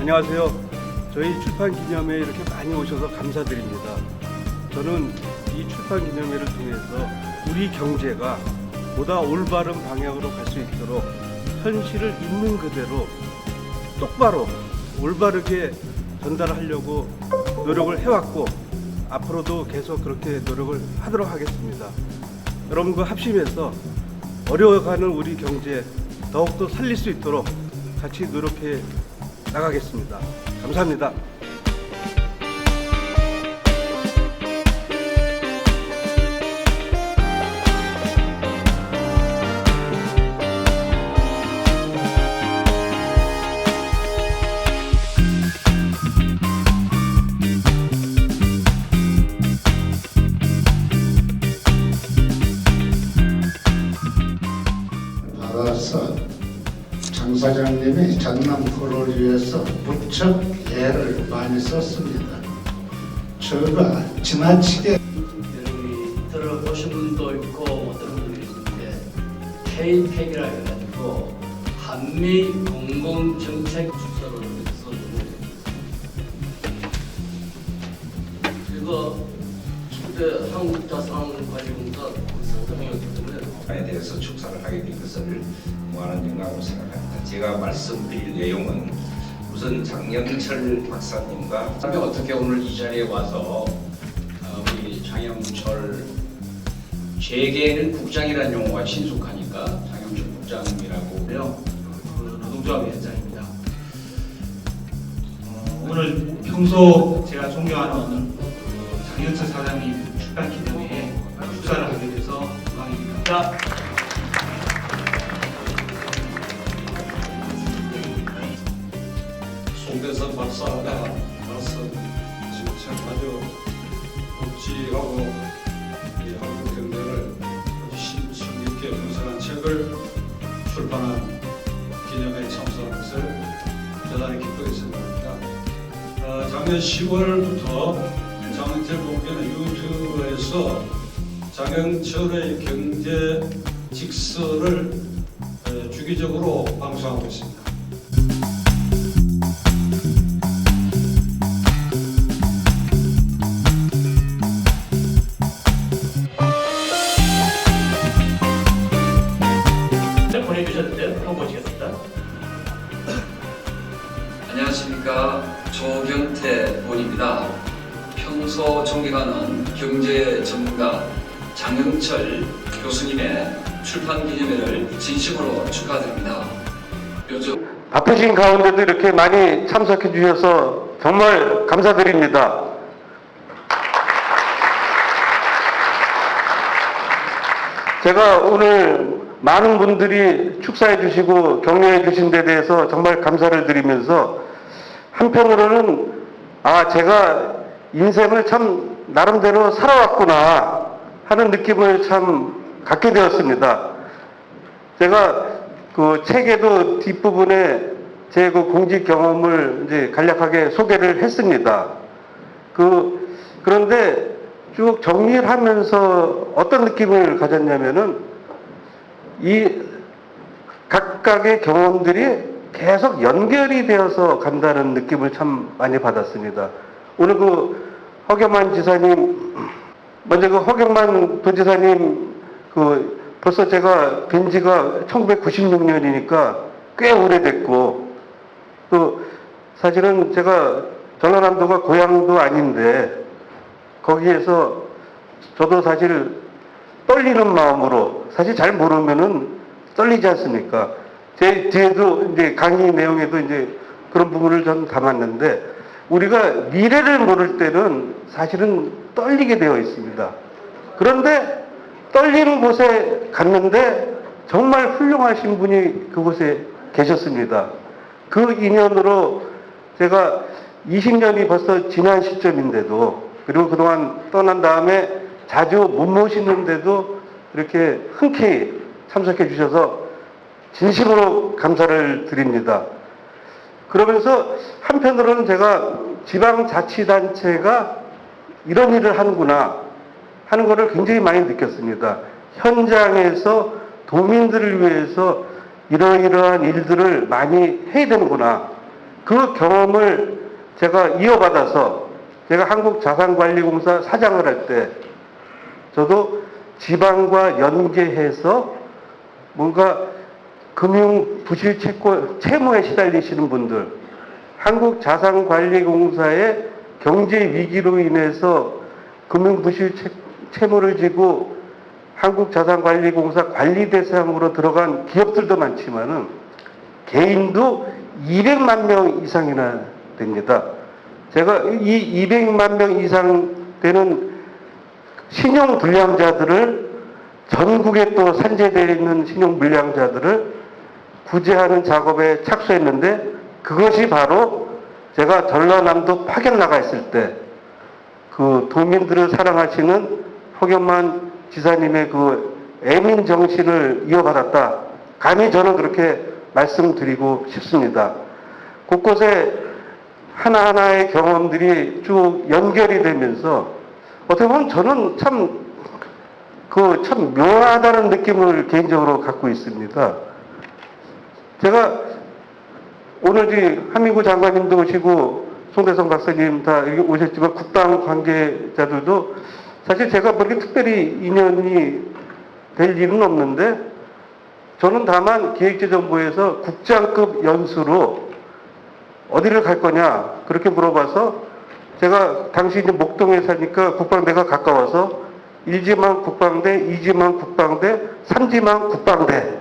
안녕하세요. 저희 출판 기념회에 이렇게 많이 오셔서 감사드립니다. 저는 이 출판 기념회를 통해서 우리 경제가 보다 올바른 방향으로 갈 수 있도록 현실을 있는 그대로 똑바로 올바르게 전달하려고 노력을 해왔고 앞으로도 계속 그렇게 노력을 하도록 하겠습니다. 여러분과 합심해서 어려워가는 우리 경제 더욱더 살릴 수 있도록 같이 노력해 나가겠습니다. 감사합니다. 받아서 장 사장님이 전남 프로를 위해서 무척 애를 많이 썼습니다. 저가 지나치게 여러분이 들어보신 분도 있고 못 들은 분도 있는데 K-팩이라 해가지고 한미 공공정책 주소를 써주고 그리고 초대 한국자산관리공사 상장이었기 때문에 에 대해서 축사를 하게 된 것을 무한한 영광으로 생각합니다. 제가 말씀드릴 내용은 우선 장영철 박사님과 그다음에 어떻게 오늘 이 자리에 와서 우리 장영철 제게는 국장이라는 용어가 친숙하니까 장영철 국장님이라고요. 노동조합 위원장입니다. 오늘 평소 제가 존경하는 장영철 사장님 출판 기념회에 축사를 하게 돼서 영광입니다. 송대선 박사가 와서 지금 참 아주 묵직하고 이 한국 경제를 심층 있게 분석한 책을 출판한 기념회에 참석한 것을 대단히 기쁘게 생각합니다. 작년 10월부터 장영철 본부는 유튜브에서 장영철의 경제 직설을 주기적으로 방송하고 있습니다. 보내주셨는데 한번 보시겠습니다. 안녕하십니까, 조경태 의원입니다. 평소 존경하는 경제 전문가 장영철 교수님의 출판 기념회를 진심으로 축하드립니다. 요즘 바쁘신 가운데도 이렇게 많이 참석해 주셔서 정말 감사드립니다. 제가 오늘 많은 분들이 축사해 주시고 격려해 주신 데 대해서 정말 감사를 드리면서 한편으로는 제가 인생을 참 나름대로 살아왔구나 하는 느낌을 참 갖게 되었습니다. 제가 그 책에도 뒷부분에 제 그 공직 경험을 이제 간략하게 소개를 했습니다. 그런데 쭉 정리를 하면서 어떤 느낌을 가졌냐면은 이 각각의 경험들이 계속 연결이 되어서 간다는 느낌을 참 많이 받았습니다. 오늘 그 허경만 지사님, 먼저 그 허경만 도지사님 벌써 제가 뵌 지가 1996년이니까 꽤 오래됐고, 또 사실은 제가 전라남도가 고향도 아닌데 거기에서 저도 사실 떨리는 마음으로, 사실 잘 모르면은 떨리지 않습니까? 제 뒤에도 이제 강의 내용에도 이제 그런 부분을 좀 담았는데, 우리가 미래를 모를 때는 사실은 떨리게 되어 있습니다. 그런데 떨리는 곳에 갔는데 정말 훌륭하신 분이 그곳에 계셨습니다. 그 인연으로 제가 20년이 벌써 지난 시점인데도, 그리고 그동안 떠난 다음에 자주 못 모시는데도 이렇게 흔쾌히 참석해 주셔서 진심으로 감사를 드립니다. 그러면서 한편으로는 제가 지방자치단체가 이런 일을 하는구나 하는 것을 굉장히 많이 느꼈습니다. 현장에서 도민들을 위해서 이러이러한 일들을 많이 해야 되는구나. 그 경험을 제가 이어받아서 제가 한국자산관리공사 사장을 할 때 저도 지방과 연계해서 뭔가 금융 부실 채무에 시달리시는 분들, 한국자산관리공사의 경제 위기로 인해서 금융 부실 채무를 지고 한국자산관리공사 관리 대상으로 들어간 기업들도 많지만은 개인도 200만 명 이상이나 됩니다. 제가 이 200만 명 이상 되는 신용 불량자들을 전국에 또 산재되어 있는 신용 불량자들을 구제하는 작업에 착수했는데 그것이 바로 제가 전라남도 파견 나가 있을 때 그 도민들을 사랑하시는 허경만 지사님의 그 애민 정신을 이어받았다. 감히 저는 그렇게 말씀드리고 싶습니다. 곳곳에 하나하나의 경험들이 쭉 연결이 되면서 어떻게 보면 저는 참 묘하다는 느낌을 개인적으로 갖고 있습니다. 제가 오늘 한민구 장관님도 오시고 송대성 박사님 다 여기 오셨지만 국방 관계자들도 사실 제가 그렇게 특별히 인연이 될 일은 없는데 저는 다만 기획재정부에서 국장급 연수로 어디를 갈 거냐 그렇게 물어봐서 제가 당시 이제 목동에 사니까 국방대가 가까워서 1지망 국방대, 2지망 국방대, 3지망 국방대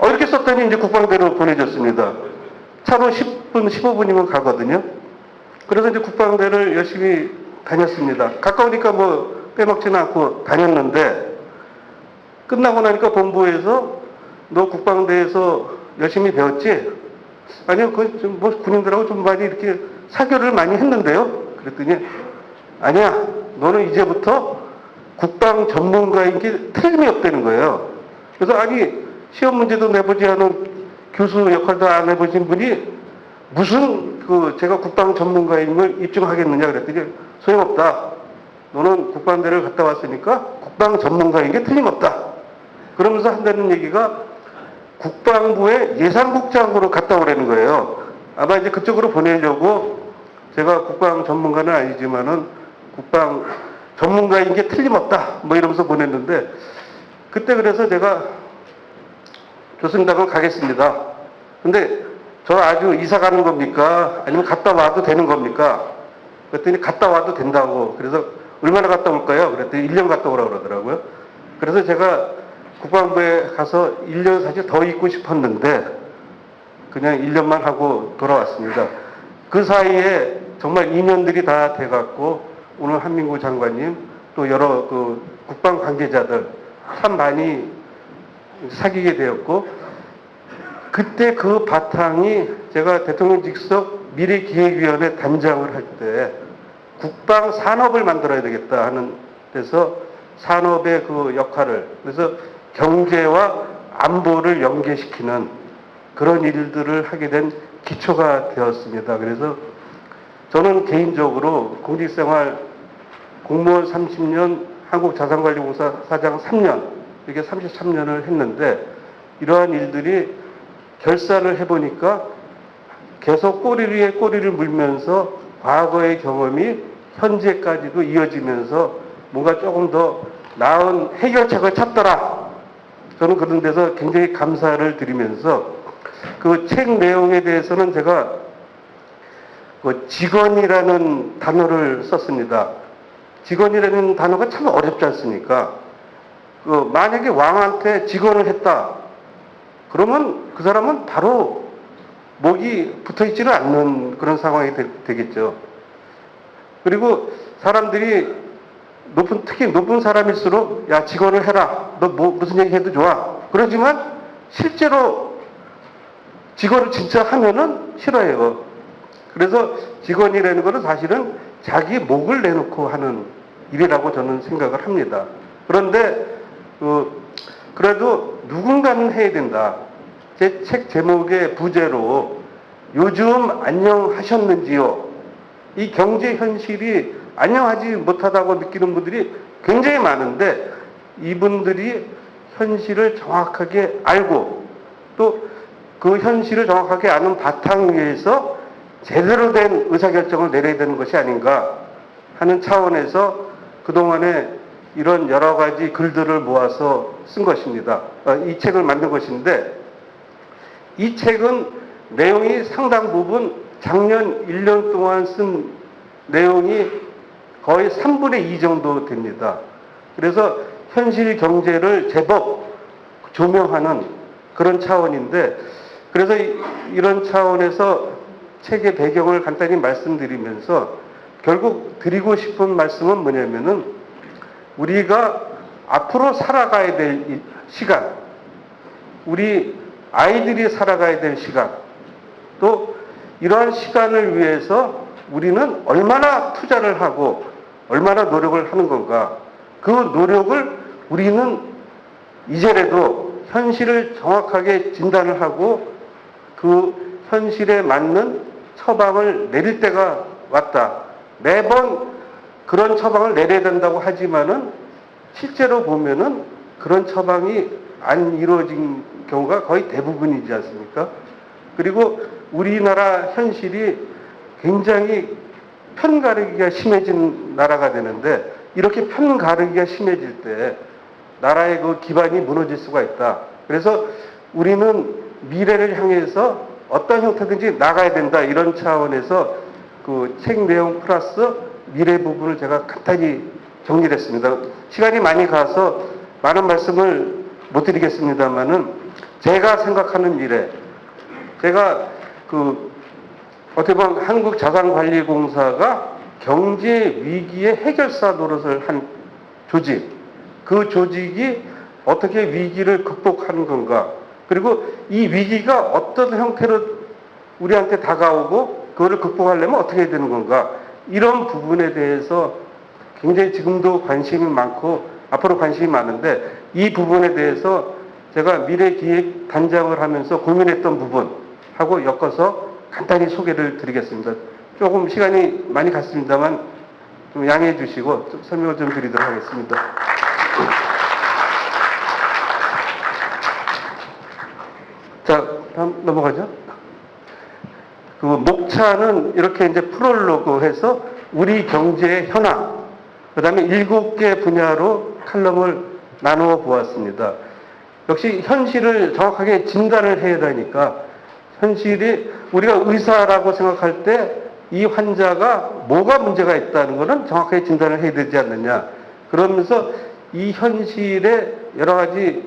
이렇게 썼더니 이제 국방대로 보내줬습니다. 차로 10분, 15분이면 가거든요. 그래서 이제 국방대를 열심히 다녔습니다. 가까우니까 뭐 빼먹지는 않고 다녔는데 끝나고 나니까 본부에서 너 국방대에서 열심히 배웠지? 아니요, 뭐 군인들하고 좀 많이 이렇게 사교를 많이 했는데요. 그랬더니 아니야, 너는 이제부터 국방 전문가인 게 틀림이 없다는 거예요. 그래서 아니 시험 문제도 내보지 않은 교수 역할도 안 해보신 분이 무슨 제가 국방 전문가임을 입증하겠느냐 그랬더니 소용없다. 너는 국방대를 갔다 왔으니까 국방 전문가인 게 틀림없다. 그러면서 한다는 얘기가 국방부의 예산국장으로 갔다 오라는 거예요. 아마 이제 그쪽으로 보내려고 제가 국방 전문가는 아니지만은 국방 전문가인 게 틀림없다. 뭐 이러면서 보냈는데 그때 그래서 제가 교수님당을 가겠습니다. 근데 저 아주 이사 가는 겁니까? 아니면 갔다 와도 되는 겁니까? 그랬더니 갔다 와도 된다고. 그래서 얼마나 갔다 올까요? 그랬더니 1년 갔다 오라고 그러더라고요. 그래서 제가 국방부에 가서 1년 사실 더 있고 싶었는데 그냥 1년만 하고 돌아왔습니다. 그 사이에 정말 인연들이 다 돼갖고 오늘 한민구 장관님 또 여러 국방 관계자들 참 많이 사귀게 되었고 그때 그 바탕이 제가 대통령 직속 미래기획위원회 단장을 할 때 국방 산업을 만들어야 되겠다 하는 데서 산업의 그 역할을 그래서 경제와 안보를 연계시키는 그런 일들을 하게 된 기초가 되었습니다. 그래서 저는 개인적으로 공직생활 공무원 30년, 한국자산관리공사 사장 3년, 이렇게 33년을 했는데 이러한 일들이 결산을 해보니까 계속 꼬리 위에 꼬리를 물면서 과거의 경험이 현재까지도 이어지면서 뭔가 조금 더 나은 해결책을 찾더라. 저는 그런 데서 굉장히 감사를 드리면서 그 책 내용에 대해서는 제가 직원이라는 단어를 썼습니다. 직원이라는 단어가 참 어렵지 않습니까? 만약에 왕한테 직원을 했다. 그러면 그 사람은 바로 목이 붙어 있지는 않는 그런 상황이 되겠죠. 그리고 사람들이 특히 높은 사람일수록 야 직원을 해라. 너 무슨 얘기 해도 좋아. 그러지만 실제로 직원을 진짜 하면은 싫어해요. 그래서 직원이라는 것은 사실은 자기 목을 내놓고 하는 일이라고 저는 생각을 합니다. 그런데 그래도 누군가는 해야 된다. 제 책 제목의 부제로 요즘 안녕하셨는지요? 이 경제 현실이 안녕하지 못하다고 느끼는 분들이 굉장히 많은데 이분들이 현실을 정확하게 알고 또 그 현실을 정확하게 아는 바탕 위에서 제대로 된 의사결정을 내려야 되는 것이 아닌가 하는 차원에서 그동안에 이런 여러 가지 글들을 모아서 쓴 것입니다. 이 책을 만든 것인데, 이 책은 내용이 상당 부분 작년 1년 동안 쓴 내용이 거의 3분의 2 정도 됩니다. 그래서 현실 경제를 제법 조명하는 그런 차원인데, 그래서 이런 차원에서 책의 배경을 간단히 말씀드리면서 결국 드리고 싶은 말씀은 뭐냐면은, 우리가 앞으로 살아가야 될 시간, 우리 아이들이 살아가야 될 시간, 또 이러한 시간을 위해서 우리는 얼마나 투자를 하고 얼마나 노력을 하는 건가. 그 노력을 우리는 이제라도 현실을 정확하게 진단을 하고 그 현실에 맞는 처방을 내릴 때가 왔다. 매번 그런 처방을 내려야 된다고 하지만은 실제로 보면은 그런 처방이 안 이루어진 경우가 거의 대부분이지 않습니까? 그리고 우리나라 현실이 굉장히 편가르기가 심해진 나라가 되는데, 이렇게 편가르기가 심해질 때 나라의 그 기반이 무너질 수가 있다. 그래서 우리는 미래를 향해서 어떤 형태든지 나가야 된다. 이런 차원에서 그 책 내용 플러스 미래 부분을 제가 간단히 정리를 했습니다. 시간이 많이 가서 많은 말씀을 못 드리겠습니다만은, 제가 생각하는 미래, 제가 어떻게 보면 한국자산관리공사가 경제 위기의 해결사 노릇을 한 조직, 그 조직이 어떻게 위기를 극복하는 건가, 그리고 이 위기가 어떤 형태로 우리한테 다가오고 그거를 극복하려면 어떻게 해야 되는 건가, 이런 부분에 대해서 굉장히 지금도 관심이 많고 앞으로 관심이 많은데, 이 부분에 대해서 제가 미래기획단장을 하면서 고민했던 부분하고 엮어서 간단히 소개를 드리겠습니다. 조금 시간이 많이 갔습니다만 좀 양해해 주시고 좀 설명을 좀 드리도록 하겠습니다. 자, 다음 넘어가죠. 그 목차는 이렇게 이제 프롤로그 해서 우리 경제의 현황, 그 다음에 7개 분야로 칼럼을 나누어 보았습니다. 역시 현실을 정확하게 진단을 해야 되니까, 현실이 우리가 의사라고 생각할 때 이 환자가 뭐가 문제가 있다는 것은 정확하게 진단을 해야 되지 않느냐. 그러면서 이 현실에 여러 가지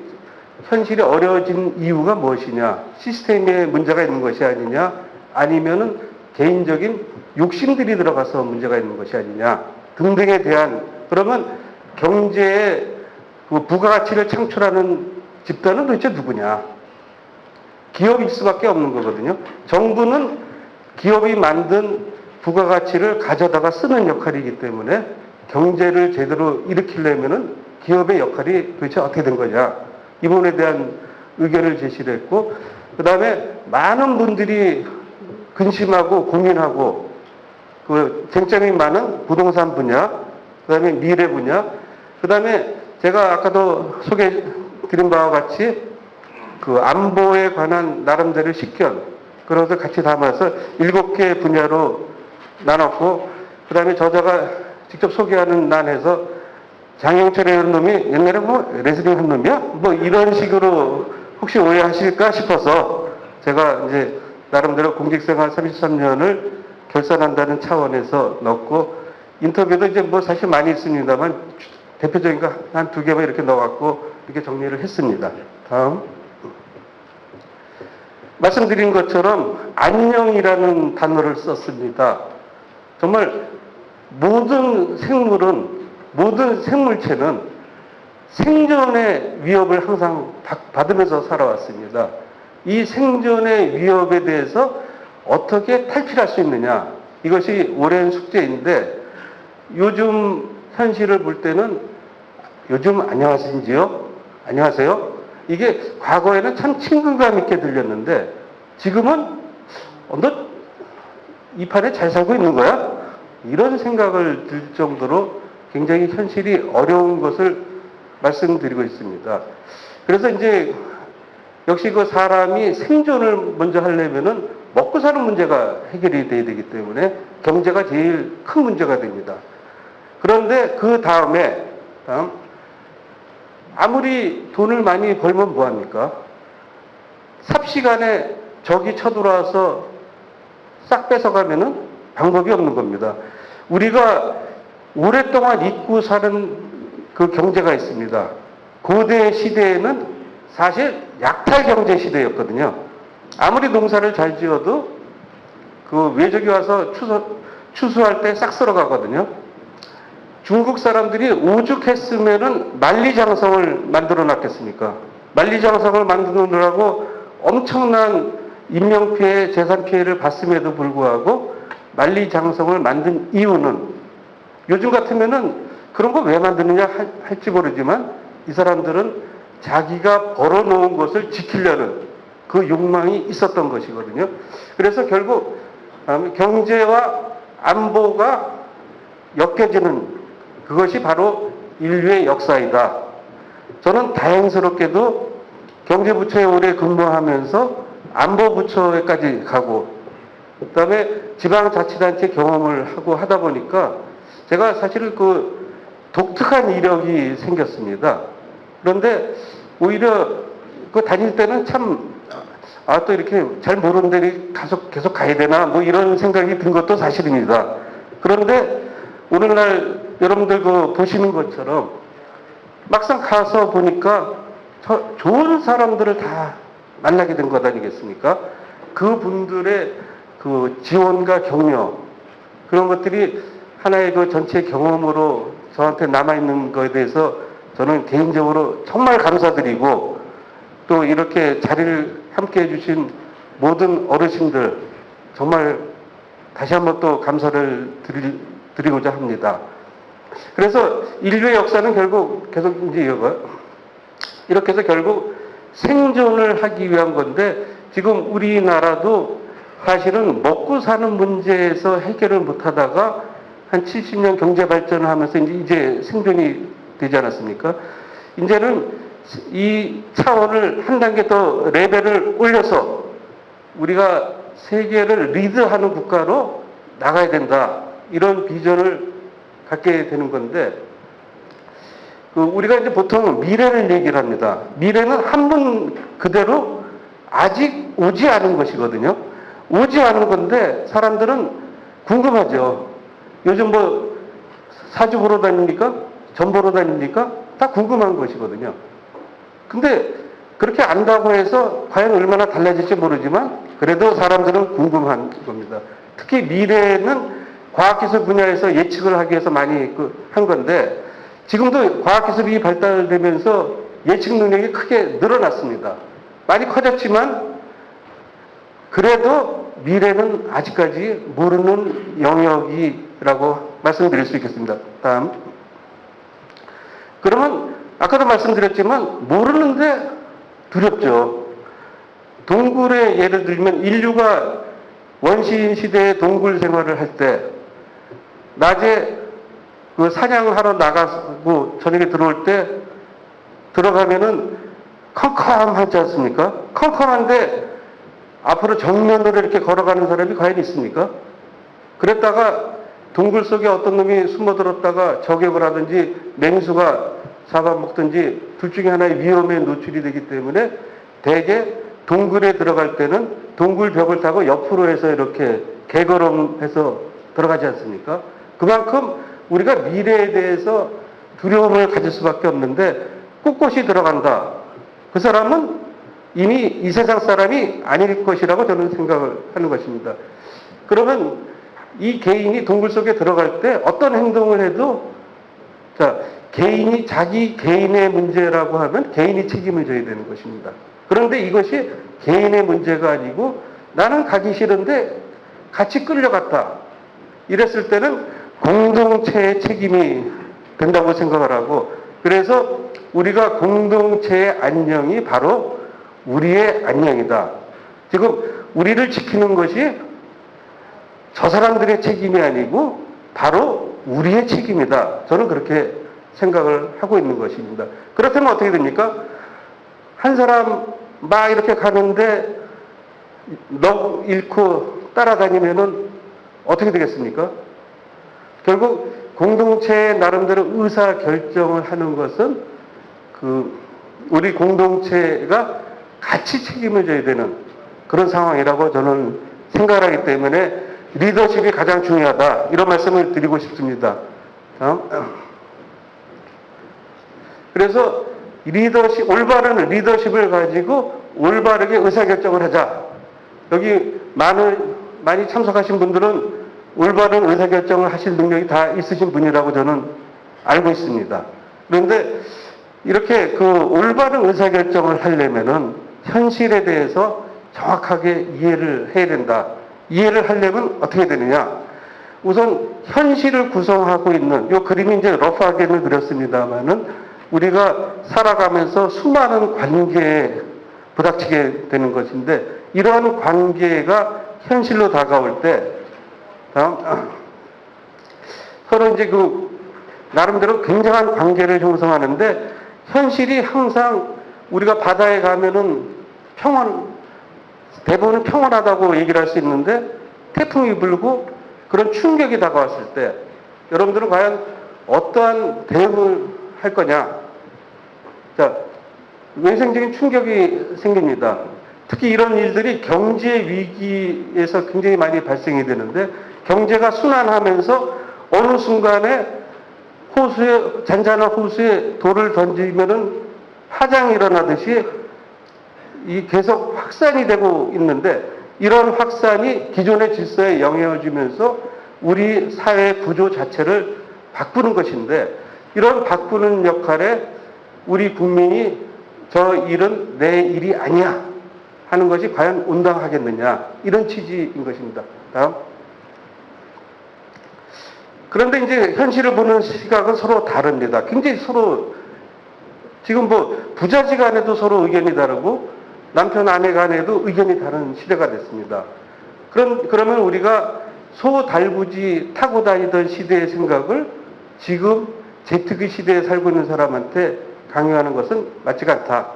현실이 어려워진 이유가 무엇이냐, 시스템에 문제가 있는 것이 아니냐, 아니면은 개인적인 욕심들이 들어가서 문제가 있는 것이 아니냐 등등에 대한, 그러면 경제의 그 부가가치를 창출하는 집단은 도대체 누구냐? 기업일 수밖에 없는 거거든요. 정부는 기업이 만든 부가가치를 가져다가 쓰는 역할이기 때문에 경제를 제대로 일으키려면은 기업의 역할이 도대체 어떻게 된 거냐, 이 부분에 대한 의견을 제시를 했고, 그 다음에 많은 분들이 근심하고 고민하고 그 쟁점이 많은 부동산 분야, 그 다음에 미래 분야, 그 다음에 제가 아까도 소개해 드린 바와 같이 그 안보에 관한 나름대로 식견, 그런 것을 같이 담아서 7개 분야로 나눴고, 그 다음에 저자가 직접 소개하는 난에서 장영철이라는 놈이 옛날에 뭐 레슬링 한 놈이야? 뭐 이런 식으로 혹시 오해하실까 싶어서 제가 이제 나름대로 공직생활 33년을 결산한다는 차원에서 넣고, 인터뷰도 이제 뭐 사실 많이 있습니다만 대표적인 거 한 2개만 이렇게 넣어갖고 이렇게 정리를 했습니다. 다음. 말씀드린 것처럼 안녕이라는 단어를 썼습니다. 정말 모든 생물은, 모든 생물체는 생존의 위협을 항상 받으면서 살아왔습니다. 이 생존의 위협에 대해서 어떻게 탈피할 수 있느냐, 이것이 오랜 숙제인데, 요즘 현실을 볼 때는 요즘 안녕하신지요? 안녕하세요? 이게 과거에는 참 친근감 있게 들렸는데 지금은 너 이 판에 잘 살고 있는 거야? 이런 생각을 들 정도로 굉장히 현실이 어려운 것을 말씀드리고 있습니다. 그래서 이제 역시 그 사람이 생존을 먼저 하려면은 먹고 사는 문제가 해결이 돼야 되기 때문에 경제가 제일 큰 문제가 됩니다. 그런데 그 다음에 아무리 돈을 많이 벌면 뭐합니까? 삽시간에 적이 쳐들어와서 싹 뺏어가면은 방법이 없는 겁니다. 우리가 오랫동안 잊고 사는 그 경제가 있습니다. 고대 시대에는 사실 약탈 경제 시대였거든요. 아무리 농사를 잘 지어도 그 외적이 와서 추수할 때 싹 쓸어가거든요. 중국 사람들이 오죽했으면은 만리장성을 만들어 놨겠습니까? 만리장성을 만드느라고 엄청난 인명피해, 재산피해를 봤음에도 불구하고 만리장성을 만든 이유는 요즘 같으면은 그런 거 왜 만드느냐 할지 모르지만 이 사람들은 자기가 벌어놓은 것을 지키려는 그 욕망이 있었던 것이거든요. 그래서 결국 경제와 안보가 엮여지는 그것이 바로 인류의 역사이다. 저는 다행스럽게도 경제부처에 오래 근무하면서 안보부처에까지 가고 그다음에 지방자치단체 경험을 하고 하다 보니까 제가 사실 그 독특한 이력이 생겼습니다. 그런데 오히려 그 다닐 때는 참 또 이렇게 잘 모르는 데 계속 가야 되나 뭐 이런 생각이 든 것도 사실입니다. 그런데 오늘날 여러분들 그 보시는 것처럼 막상 가서 보니까 좋은 사람들을 다 만나게 된 것 아니겠습니까? 그분들의 그 지원과 격려 그런 것들이 하나의 그 전체 경험으로 저한테 남아있는 것에 대해서 저는 개인적으로 정말 감사드리고 또 이렇게 자리를 함께 해주신 모든 어르신들 정말 다시 한번 또 감사를 드리고자 합니다. 그래서 인류의 역사는 결국 계속 이제 이렇게 해서 결국 생존을 하기 위한 건데 지금 우리나라도 사실은 먹고 사는 문제에서 해결을 못 하다가 한 70년 경제 발전을 하면서 이제 생존이 되지 않았습니까? 이제는 이 차원을 한 단계 더 레벨을 올려서 우리가 세계를 리드하는 국가로 나가야 된다. 이런 비전을 갖게 되는 건데, 우리가 이제 보통 미래를 얘기를 합니다. 미래는 한문 그대로 아직 오지 않은 것이거든요. 오지 않은 건데, 사람들은 궁금하죠. 요즘 뭐, 사주 보러 다닙니까? 점 보러 다닙니까? 다 궁금한 것이거든요. 근데 그렇게 안다고 해서 과연 얼마나 달라질지 모르지만 그래도 사람들은 궁금한 겁니다. 특히 미래는 과학기술 분야에서 예측을 하기 위해서 많이 한 건데 지금도 과학기술이 발달되면서 예측 능력이 크게 늘어났습니다. 많이 커졌지만 그래도 미래는 아직까지 모르는 영역이라고 말씀드릴 수 있겠습니다. 다음. 그러면 아까도 말씀드렸지만 모르는데 두렵죠. 동굴의 예를 들면 인류가 원시인 시대의 동굴 생활을 할 때 낮에 그 사냥하러 나가고 저녁에 들어올 때 들어가면은 컴컴하지 않습니까? 컴컴한데 앞으로 정면으로 이렇게 걸어가는 사람이 과연 있습니까? 그랬다가 동굴 속에 어떤 놈이 숨어들었다가 저격을 하든지 맹수가 잡아먹든지 둘 중에 하나의 위험에 노출이 되기 때문에 대개 동굴에 들어갈 때는 동굴 벽을 타고 옆으로 해서 이렇게 개걸음해서 들어가지 않습니까? 그만큼 우리가 미래에 대해서 두려움을 가질 수밖에 없는데 꿋꿋이 들어간다. 그 사람은 이미 이 세상 사람이 아닐 것이라고 저는 생각을 하는 것입니다. 그러면 이 개인이 동굴 속에 들어갈 때 어떤 행동을 해도 개인이 자기 개인의 문제라고 하면 개인이 책임을 져야 되는 것입니다. 그런데 이것이 개인의 문제가 아니고 나는 가기 싫은데 같이 끌려갔다. 이랬을 때는 공동체의 책임이 된다고 생각을 하고 그래서 우리가 공동체의 안녕이 바로 우리의 안녕이다. 지금 우리를 지키는 것이 저 사람들의 책임이 아니고 바로 우리의 책임이다. 저는 그렇게 생각을 하고 있는 것입니다. 그렇다면 어떻게 됩니까? 한 사람 막 이렇게 가는데 넋 잃고 따라다니면은 어떻게 되겠습니까? 결국 공동체의 나름대로 의사 결정을 하는 것은 우리 공동체가 같이 책임을 져야 되는 그런 상황이라고 저는 생각을 하기 때문에 리더십이 가장 중요하다. 이런 말씀을 드리고 싶습니다. 다음. 그래서 올바른 리더십을 가지고 올바르게 의사결정을 하자. 여기 많이 참석하신 분들은 올바른 의사결정을 하실 능력이 다 있으신 분이라고 저는 알고 있습니다. 그런데 이렇게 올바른 의사결정을 하려면은 현실에 대해서 정확하게 이해를 해야 된다. 이해를 하려면 어떻게 되느냐? 우선 현실을 구성하고 있는 이 그림이 이제 러프하게는 그렸습니다만은 우리가 살아가면서 수많은 관계에 부닥치게 되는 것인데 이러한 관계가 현실로 다가올 때 다음 서로 이제 나름대로 굉장한 관계를 형성하는데 현실이 항상 우리가 바다에 가면은 대부분은 평온하다고 얘기를 할 수 있는데 태풍이 불고 그런 충격이 다가왔을 때 여러분들은 과연 어떠한 대응을 할 거냐? 자, 외생적인 충격이 생깁니다. 특히 이런 일들이 경제 위기에서 굉장히 많이 발생이 되는데 경제가 순환하면서 어느 순간에 잔잔한 호수에 돌을 던지면은 파장이 일어나듯이 계속 확산이 되고 있는데 이런 확산이 기존의 질서에 영향을 주면서 우리 사회 구조 자체를 바꾸는 것인데 이런 바꾸는 역할에 우리 국민이 저 일은 내 일이 아니야 하는 것이 과연 온당하겠느냐 이런 취지인 것입니다. 다음. 그런데 이제 현실을 보는 시각은 서로 다릅니다. 굉장히 서로 지금 부자지 간에도 서로 의견이 다르고 남편 아내 간에도 의견이 다른 시대가 됐습니다. 그러면 우리가 소달구지 타고 다니던 시대의 생각을 지금 제트기 시대에 살고 있는 사람한테 강요하는 것은 맞지가 않다.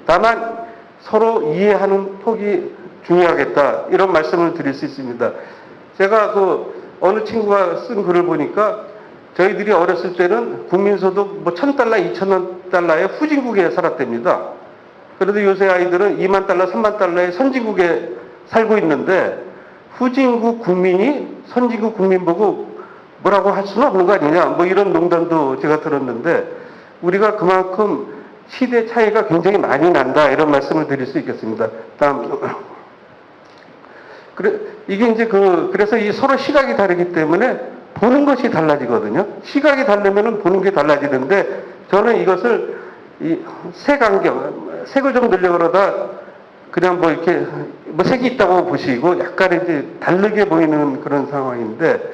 다만 서로 이해하는 폭이 중요하겠다. 이런 말씀을 드릴 수 있습니다. 제가 어느 친구가 쓴 글을 보니까 저희들이 어렸을 때는 국민소득 $1,000, $2,000의 후진국에 살았답니다. 그런데 요새 아이들은 $2만, $3만 달러의 선진국에 살고 있는데 후진국 국민이 선진국 국민 보고 뭐라고 할 수는 없는 거 아니냐 이런 농담도 제가 들었는데 우리가 그만큼 시대 차이가 굉장히 많이 난다 이런 말씀을 드릴 수 있겠습니다. 다음. 이게 이제 그래서 이 서로 시각이 다르기 때문에 보는 것이 달라지거든요. 시각이 다르면 보는 게 달라지는데 저는 이것을 이 색을 좀 늘려 그러다 그냥 이렇게 색이 있다고 보시고 약간 이제 다르게 보이는 그런 상황인데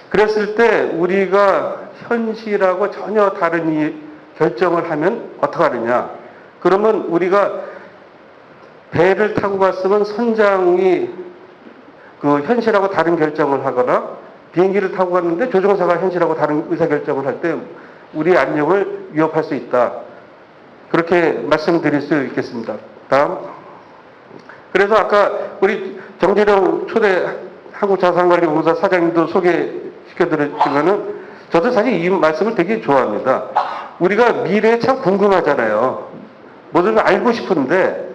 그랬을 때 우리가 현실하고 전혀 다른 이 결정을 하면 어떡하느냐. 그러면 우리가 배를 타고 갔으면 선장이 현실하고 다른 결정을 하거나 비행기를 타고 갔는데 조종사가 현실하고 다른 의사결정을 할 때 우리 안녕을 위협할 수 있다. 그렇게 말씀드릴 수 있겠습니다. 다음. 그래서 아까 우리 정진영 초대 한국자산관리공사 사장님도 소개시켜드렸지만은 저도 사실 이 말씀을 되게 좋아합니다. 우리가 미래에 참 궁금하잖아요. 뭐든 알고 싶은데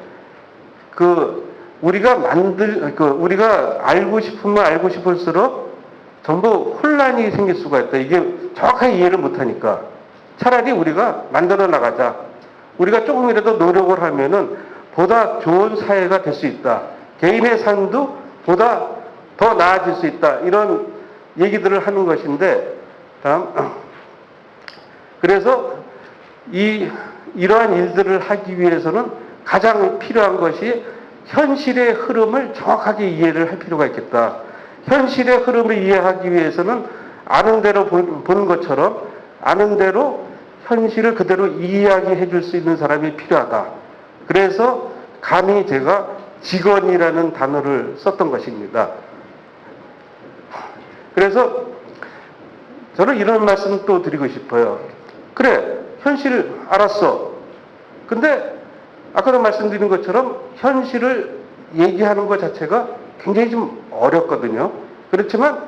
우리가 알고 싶으면 알고 싶을수록 전부 혼란이 생길 수가 있다. 이게 정확하게 이해를 못하니까 차라리 우리가 만들어 나가자. 우리가 조금이라도 노력을 하면은 보다 좋은 사회가 될 수 있다. 개인의 삶도 보다 더 나아질 수 있다. 이런 얘기들을 하는 것인데 다음. 그래서 이러한 일들을 하기 위해서는 가장 필요한 것이 현실의 흐름을 정확하게 이해를 할 필요가 있겠다. 현실의 흐름을 이해하기 위해서는 아는 대로 보는 것처럼 아는 대로 현실을 그대로 이야기해 줄 수 있는 사람이 필요하다. 그래서 감히 제가 직원이라는 단어를 썼던 것입니다. 그래서 저는 이런 말씀을 또 드리고 싶어요. 그래, 현실 알았어. 근데 아까도 말씀드린 것처럼 현실을 얘기하는 것 자체가 굉장히 좀 어렵거든요. 그렇지만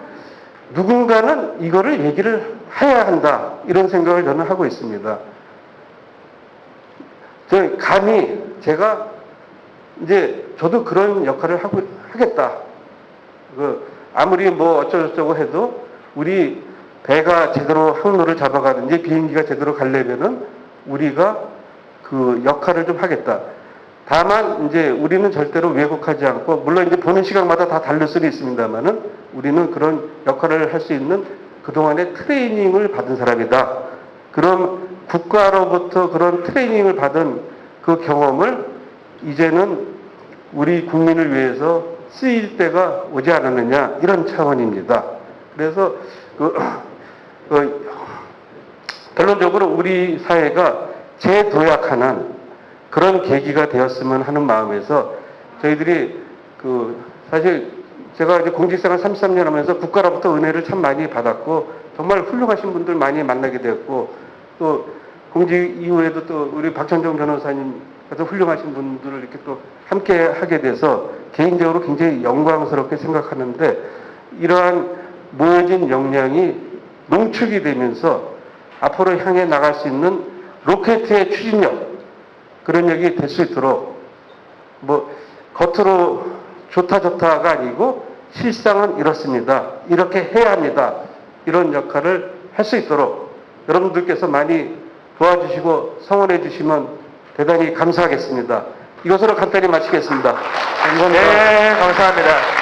누군가는 이거를 얘기를 해야 한다, 이런 생각을 저는 하고 있습니다. 감히 제가 이제 저도 그런 역할을 하겠다. 아무리 뭐 어쩌고저쩌고 해도 우리 배가 제대로 항로를 잡아가든지 비행기가 제대로 가려면은 우리가 그 역할을 좀 하겠다. 다만 이제 우리는 절대로 왜곡하지 않고, 물론 이제 보는 시각마다 다 다를 수는 있습니다만은 우리는 그런 역할을 할 수 있는 그동안의 트레이닝을 받은 사람이다. 그럼 국가로부터 그런 트레이닝을 받은 그 경험을 이제는 우리 국민을 위해서 쓰일 때가 오지 않았느냐, 이런 차원입니다. 그래서 결론적으로 우리 사회가 재도약하는 그런 계기가 되었으면 하는 마음에서 저희들이 사실 제가 이제 공직생활 33년 하면서 국가로부터 은혜를 참 많이 받았고 정말 훌륭하신 분들 많이 만나게 되었고, 또 공직 이후에도 또 우리 박찬종 변호사님 같은 훌륭하신 분들을 이렇게 또 함께 하게 돼서 개인적으로 굉장히 영광스럽게 생각하는데, 이러한 모여진 역량이 농축이 되면서 앞으로 향해 나갈 수 있는 로켓의 추진력, 그런 얘기 될 수 있도록, 뭐 겉으로 좋다가 아니고 실상은 이렇습니다, 이렇게 해야 합니다, 이런 역할을 할 수 있도록 여러분들께서 많이 도와주시고 성원해 주시면 대단히 감사하겠습니다. 이것으로 간단히 마치겠습니다. 감사합니다. 네, 감사합니다.